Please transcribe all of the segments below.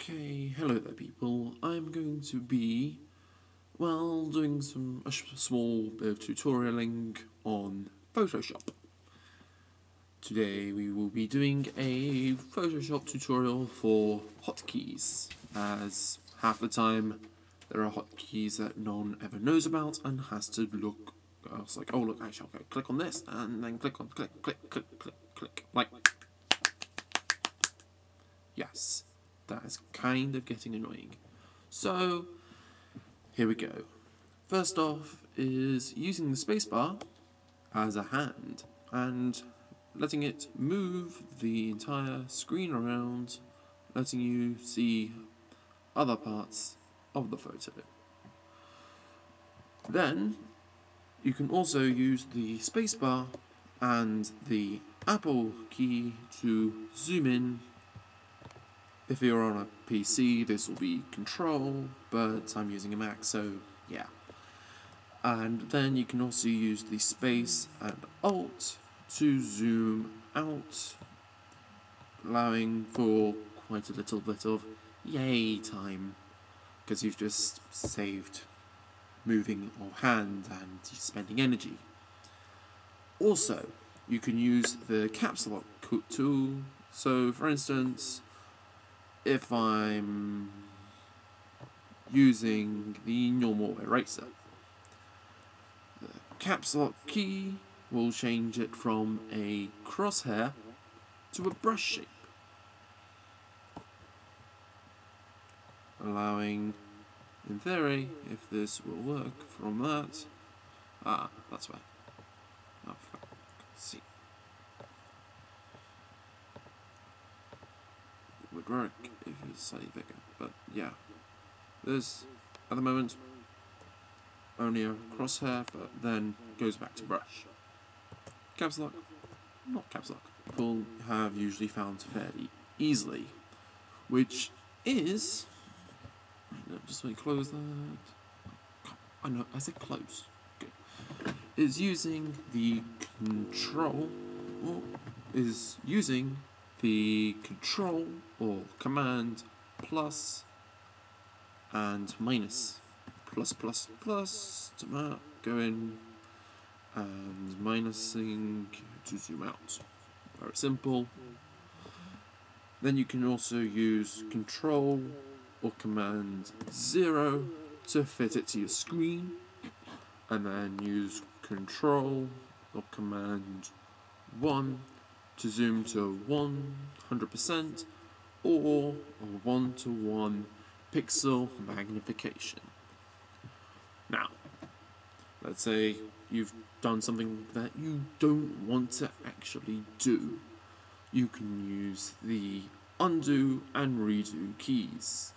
Okay, hello there people. I'm going to be, doing a small bit of tutorialing on Photoshop. Today we will be doing a Photoshop tutorial for hotkeys, as half the time there are hotkeys that no one ever knows about and has to look. I was like, oh look, I shall go click on this and then click, like, yes. That is kind of getting annoying. So, here we go. First off is using the spacebar as a hand and letting it move the entire screen around, letting you see other parts of the photo. Then, you can also use the spacebar and the Apple key to zoom in. If you're on a PC, this will be Control, but I'm using a Mac, so yeah. And then you can also use the space and Alt to zoom out, allowing for quite a little bit of yay time, because you've just saved moving your hand and spending energy. Also, you can use the caps lock tool, so for instance, if I'm using the normal eraser, the caps lock key will change it from a crosshair to a brush shape, allowing, in theory, if this will work from that, that's where, let's see. Would work if it's slightly bigger, but yeah, there's at the moment only a crosshair, but then goes back to brush. Caps lock, not caps lock, people have usually found fairly easily, which is, just let me close that. I know, I said close. Good. Is using the control, or is using the control or command plus and minus, plus to go in and minusing to zoom out. Very simple. Then you can also use control or command 0 to fit it to your screen, and then use control or command 1 to zoom to 100% or a 1:1 pixel magnification. Now, let's say you've done something that you don't want to actually do. You can use the undo and redo keys.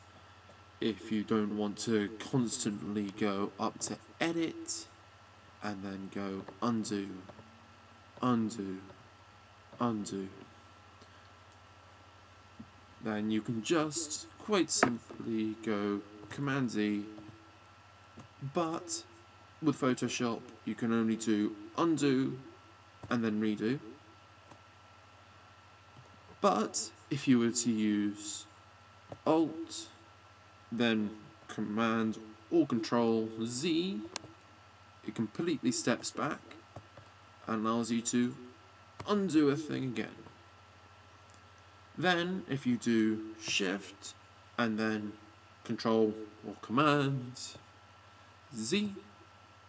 If you don't want to constantly go up to edit and then go undo, then you can just quite simply go Command Z, but with Photoshop you can only do undo and then redo. But if you were to use Alt, then Command or Control Z, it completely steps back and allows you to undo a thing again. Then, if you do Shift and then Control or Command Z,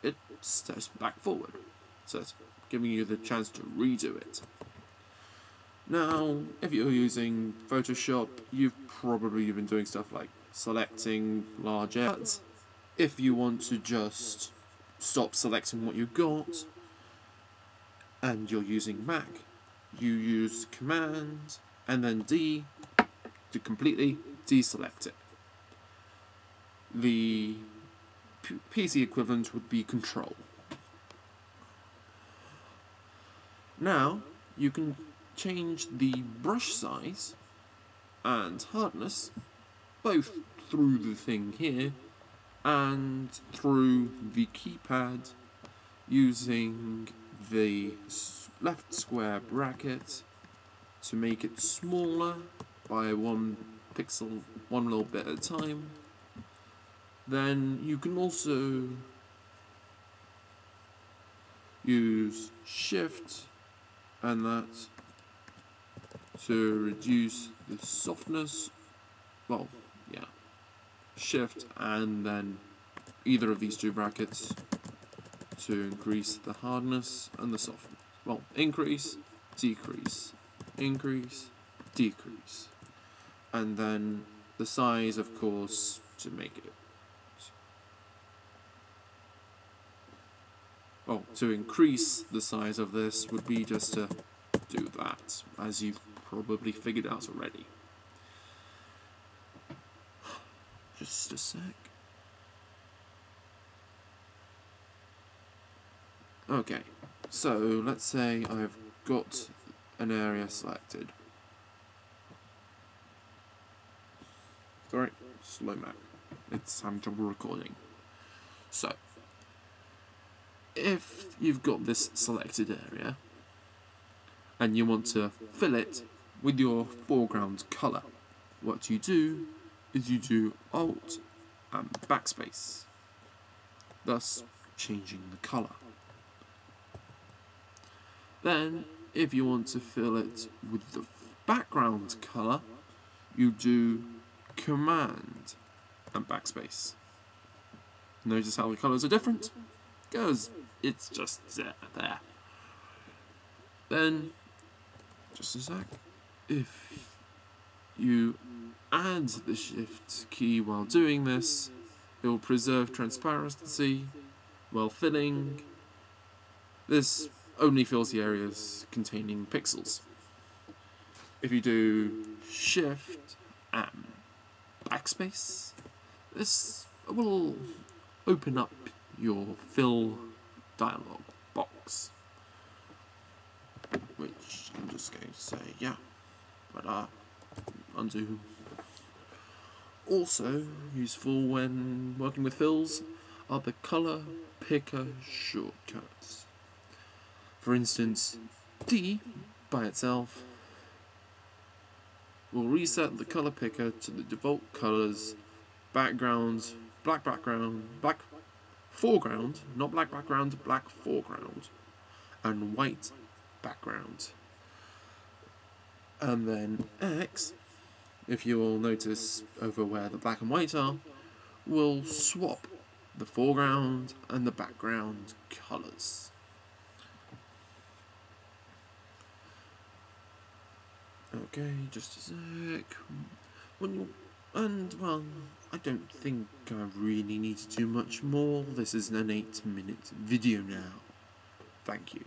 it steps back forward. So it's giving you the chance to redo it. Now, if you're using Photoshop, you've probably been doing stuff like selecting large areas. If you want to just stop selecting what you've got, and you're using Mac, you use Command and then D to completely deselect it. The PC equivalent would be Control. Now, you can change the brush size and hardness both through the thing here and through the keypad using the left square bracket to make it smaller by 1 pixel one little bit at a time. Then you can also use Shift and that to reduce the softness. Well, yeah, Shift and then either of these two brackets to increase the hardness and the softness. Well, increase, decrease, increase, decrease. And then the size, of course, to make it. Well, to increase the size of this would be just to do that, as you've probably figured out already. Just a sec. Okay, so let's say I've got an area selected. Sorry, slow Mac. It's having trouble recording. So, if you've got this selected area and you want to fill it with your foreground colour, what you do is you do Alt and Backspace, thus changing the colour. Then, if you want to fill it with the background colour, you do Command and Backspace. Notice how the colours are different? Because it's just there. Then, just a sec, if you add the Shift key while doing this, it will preserve transparency while filling. This only fills the areas containing pixels. If you do Shift and Backspace, this will open up your fill dialog box, which I'm just going to say yeah, but undo. Also useful when working with fills are the color picker shortcuts. For instance, D by itself will reset the color picker to the default colors, background, black background, black foreground, not black background, black foreground, and white background. And then X, if you will notice over where the black and white are, will swap the foreground and the background colors. Okay, just a sec. Well, I don't think I really need to do much more. This is an 8-minute video now. Thank you.